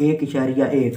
1.1।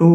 2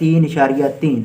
3.3।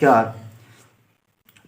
4।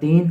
3,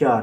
4।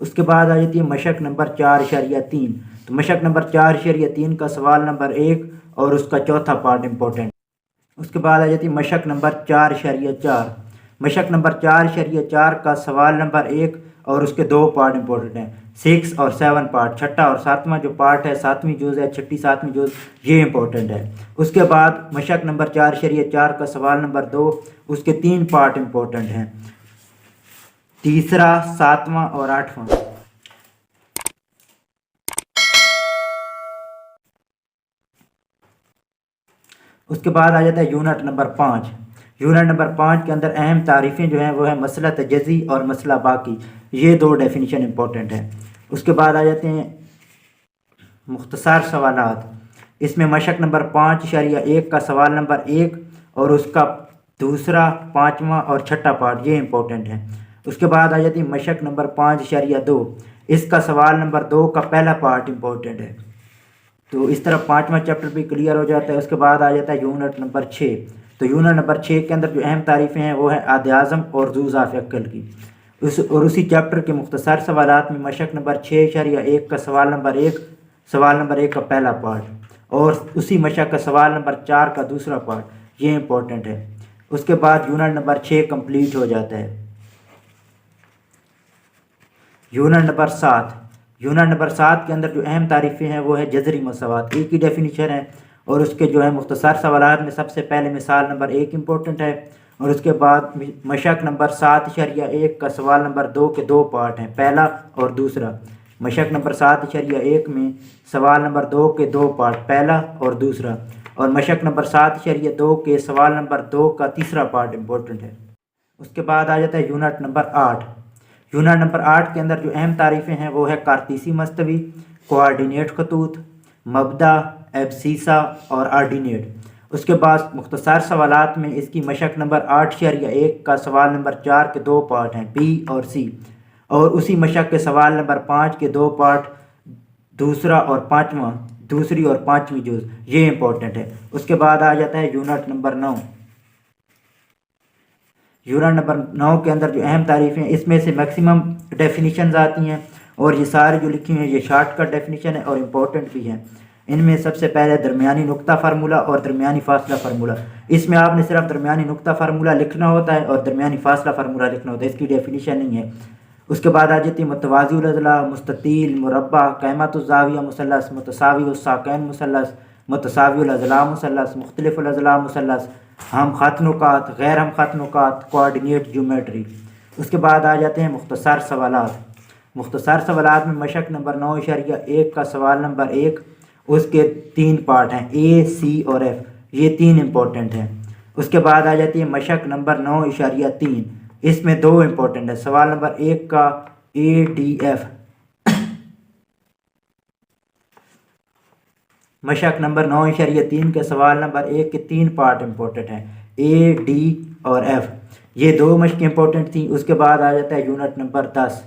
اس کے بعد آ جاتی ہے مشق نمبر 4.3۔ تو مشق نمبر 4.3 کا سوال نمبر 1 اور اس کا چوتھا پارٹ امپورٹنٹ۔ اس کے بعد آ جاتی ہے مشق نمبر 4.4۔ مشق نمبر 4.4 کا سوال نمبر 1 اور اس کے 2 پارٹ امپورٹنٹ ہیں، 6 اور 7 پارٹ، چھٹا اور ساتواں جو پارٹ ہے، ساتویں جز ہے، چھٹی ساتویں جز، یہ امپورٹنٹ ہے۔ اس کے بعد مشق نمبر 4.4 کا سوال نمبر 2، اس کے 3 پارٹ امپورٹنٹ ہیں، تیسرا، ساتواں اور آٹھواں۔ اس کے بعد آ جاتا ہے یونٹ نمبر 5۔ یونٹ نمبر 5 کے اندر اہم تعریفیں جو ہیں وہ ہیں مسئلہ تجزی اور مسئلہ باقی، یہ 2 ڈیفینیشن امپورٹنٹ ہیں۔ اس کے بعد آ جاتے ہیں مختصر سوالات۔ اس میں مشق نمبر 5.1 کا سوال نمبر 1 اور اس کا دوسرا، پانچواں اور چھٹا پارٹ، یہ امپورٹنٹ ہے۔ اس کے بعد آ جاتی ہے مشق نمبر 5.2، اس کا سوال نمبر 2 کا پہلا پارٹ امپورٹنٹ ہے۔ تو اس طرح 5واں چیپٹر بھی کلیئر ہو جاتا ہے۔ اس کے بعد آ جاتا ہے یونٹ نمبر 6۔ تو یونٹ نمبر 6 کے اندر جو اہم تعریفیں ہیں وہ ہیں عاد اعظم اور ذو اضافہ عقل کی۔ اسی چیپٹر کے مختصر سوالات میں مشق نمبر 6.1 کا سوال نمبر 1 کا پہلا پارٹ اور اسی مشق کا سوال نمبر 4 کا دوسرا پارٹ، یہ امپورٹنٹ ہے۔ اس کے بعد یونٹ نمبر 6 کمپلیٹ ہو جاتا ہے۔ Unit number 7۔ یونٹ نمبر 7 کے اندر جو اہم تعریفیں ہیں وہ ہے جذری مساوات، ایک ہی ڈیفینیشن ہے، اور اس کے جو ہے مختصر سوالات میں سب سے پہلے مثال نمبر 1 امپورٹنٹ ہے، اور اس کے بعد مشق نمبر 7.1 کا سوال نمبر 2 کے 2 پارٹ ہیں، پہلا اور دوسرا۔ مشق نمبر 7.1 میں سوال نمبر 2 کے 2 پارٹ، پہلا اور دوسرا، اور مشق نمبر 7.2 کے سوال نمبر 2 کا تیسرا پارٹ امپورٹنٹ ہے۔ اس کے بعد آ جاتا ہے یونٹ نمبر 8۔ یونٹ نمبر 8 کے اندر جو اہم تعریفیں ہیں وہ ہے کارتیسی مستوی، کوآرڈینیٹ خطوط، مبدا، ایبسیسا اور آرڈینیٹ۔ اس کے بعد مختصر سوالات میں اس کی مشق نمبر 8.1 کا سوال نمبر 4 کے 2 پارٹ ہیں، بی اور سی، اور اسی مشق کے سوال نمبر 5 کے 2 پارٹ، دوسری اور پانچویں جز، یہ امپورٹنٹ ہے۔ اس کے بعد آ جاتا ہے یونٹ نمبر 9۔ یونٹ نمبر 9 کے اندر جو اہم تعریفیں ہیں، اس میں سے میکسیمم ڈیفینیشنز آتی ہیں، اور یہ سارے جو لکھی ہوئی ہیں یہ شارٹ کٹ ڈیفینیشن ہے اور امپورٹنٹ بھی ہیں۔ ان میں سب سے پہلے درمیانی نقطہ فارمولہ اور درمیانی فاصلہ فارمولہ۔ اس میں آپ نے صرف درمیانی نقطہ فارمولہ لکھنا ہوتا ہے اور درمیانی فاصلہ فارمولہ لکھنا ہوتا ہے، اس کی ڈیفینیشن نہیں ہے۔ اس کے بعد آ جاتی ہے متوازی الاضلاع، مستطیل، مربع، قائمۃ الزاویہ مثلث، متساوی الساقین مثلث، متساوی الاضلاع مثلث، مختلف الاضلاع مثلث، ہم خط نقاط، غیر ہم خط نقاط، کوآرڈینیٹ جیومیٹری۔ اس کے بعد آ جاتے ہیں مختصر سوالات۔ مختصر سوالات میں مشق نمبر 9.1 کا سوال نمبر 1، اس کے 3 پارٹ ہیں، اے، سی اور ایف، یہ 3 امپورٹنٹ ہیں۔ اس کے بعد آ جاتی ہے مشق نمبر 9.3، اس میں 2 امپورٹنٹ ہیں، سوال نمبر 1 کا اے، ڈی، ایف۔ مشق نمبر 9.3 کے سوال نمبر 1 کے 3 پارٹ امپورٹنٹ ہیں، اے، ڈی اور ایف، یہ 2 مشقیں امپورٹنٹ تھیں۔ اس کے بعد آ جاتا ہے یونٹ نمبر 10۔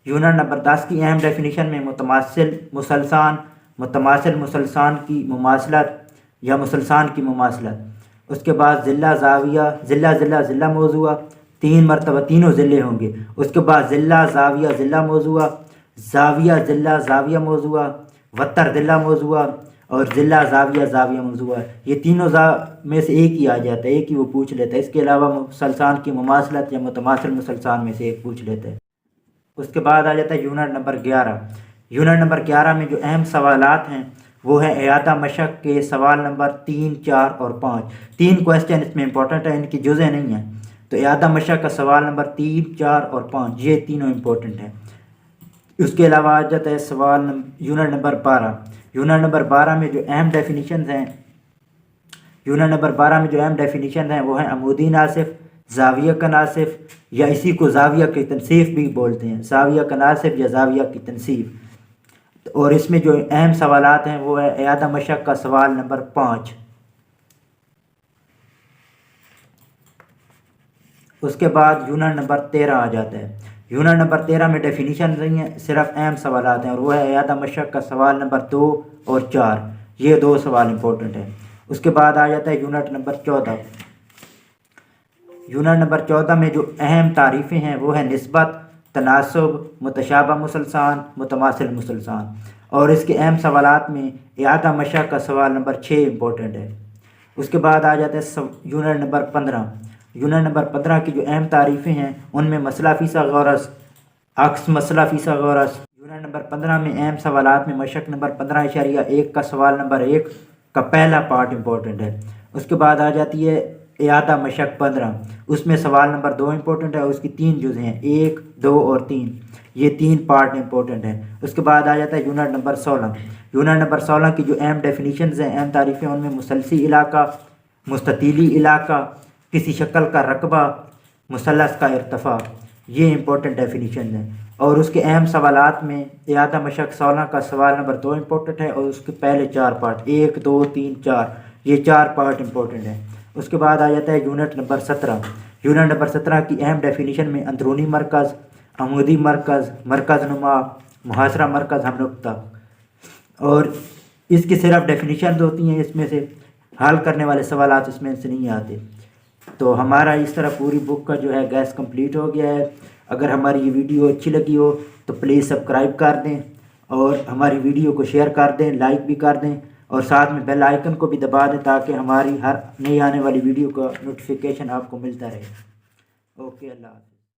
یونٹ نمبر 10 کی اہم ڈیفینیشن میں متماثل مسلسان کی مماثلت یا مسلسان کی مماثلت۔ اس کے بعد ضلع، زاویہ، ضلع موضوعہ، 3 مرتبہ تینوں ضلع ہوں گے۔ اس کے بعد ضلع، زاویہ، ضلع موضوعہ، زاویہ، ضلع، زاویہ موضوعہ، وتر، ضلع موضوعہ، اور ضلع، زاویہ، زاویہ موضوعہ، یہ تینوں میں سے ایک ہی آ جاتا ہے، ایک ہی وہ پوچھ لیتا ہے۔ اس کے علاوہ مسلسان کی مماثلت یا متماثل مسلسان میں سے ایک پوچھ لیتا ہے۔ اس کے بعد آ جاتا ہے یونٹ نمبر 11۔ یونٹ نمبر 11 میں جو اہم سوالات ہیں وہ ہے اعادہ مشق کے سوال نمبر 3، 4 اور 5، 3 کویسچن اس میں امپورٹنٹ ہیں، ان کی جزیں نہیں ہیں۔ تو اعادہ مشق کا سوال نمبر 3، 4 اور 5، یہ تینوں امپورٹنٹ ہیں۔ اس کے علاوہ آ جاتا ہے یونٹ نمبر 12۔ یونٹ نمبر 12 میں جو اہم ڈیفینیشنز ہیں وہ ہیں عمودی ناصف، زاویہ کا ناصف، یا اسی کو زاویہ کی تنصیف بھی بولتے ہیں، زاویہ کا ناصف یا زاویہ کی تنصیف۔ اور اس میں جو اہم سوالات ہیں وہ ہے اعادہ مشق کا سوال نمبر 5۔ اس کے بعد یونٹ نمبر 13 آ جاتا ہے۔ یونٹ نمبر 13 میں ڈیفینیشن نہیں ہے، صرف اہم سوالات ہیں، اور وہ ہے اعادہ مشق کا سوال نمبر 2 اور 4، یہ 2 سوال امپورٹنٹ ہیں۔ اس کے بعد آ جاتا ہے یونٹ نمبر 14۔ یونٹ نمبر 14 میں جو اہم تعریفیں ہیں وہ ہیں نسبت، تناسب، متشابہ مثلثان، متماثل مثلثان، اور اس کے اہم سوالات میں اعادہ مشق کا سوال نمبر 6 امپورٹنٹ ہے۔ اس کے بعد آ جاتا ہے یونٹ نمبر 15۔ یونٹ نمبر 15 کی جو اہم تعریفیں ہیں ان میں مسئلہ فیثاغورس، عکس مسئلہ فیثاغورس۔ یونٹ نمبر 15 میں اہم سوالات میں مشق نمبر 15.1 کا سوال نمبر 1 کا پہلا پارٹ امپورٹنٹ ہے۔ اس کے بعد آ جاتی ہے اعادہ مشق 15، اس میں سوال نمبر 2 امپورٹنٹ ہے اور اس کی 3 جزء ہیں، 1، 2 اور 3، یہ 3 پارٹ امپورٹنٹ ہیں۔ اس کے بعد آ جاتا ہے یونٹ نمبر 16۔ یونٹ نمبر 16 کی جو اہم ڈیفینیشنز ہیں، اہم تعریفیں، ان میں مثلثی علاقہ، مستطیلی علاقہ، کسی شکل کا رقبہ، مثلث کا ارتفاع، یہ امپورٹنٹ ڈیفینیشنز ہیں۔ اور اس کے اہم سوالات میں اعادہ مشق 16 کا سوال نمبر 2 امپورٹنٹ ہے اور اس کے پہلے 4 پارٹ، 1، 2، 3، 4، یہ 4 پارٹ امپورٹنٹ ہیں۔ اس کے بعد آ جاتا ہے یونٹ نمبر 17۔ یونٹ نمبر 17 کی اہم ڈیفینیشن میں اندرونی مرکز، عمودی مرکز، مرکز نما، محاصرہ مرکز ہم نقطہ، اور اس کی صرف ڈیفینیشنز ہوتی ہیں، اس میں سے حل کرنے والے سوالات اس میں سے نہیں آتے۔ تو ہمارا اس طرح پوری بک کا جو ہے گیس کمپلیٹ ہو گیا ہے۔ اگر ہماری یہ ویڈیو اچھی لگی ہو تو پلیز سبسکرائب کر دیں اور ہماری ویڈیو کو شیئر کر دیں، لائک بھی کر دیں، اور ساتھ میں بیل آئیکن کو بھی دبا دیں تاکہ ہماری ہر نئی آنے والی ویڈیو کا نوٹیفیکیشن آپ کو ملتا رہے۔ اوکے، اللہ حافظ۔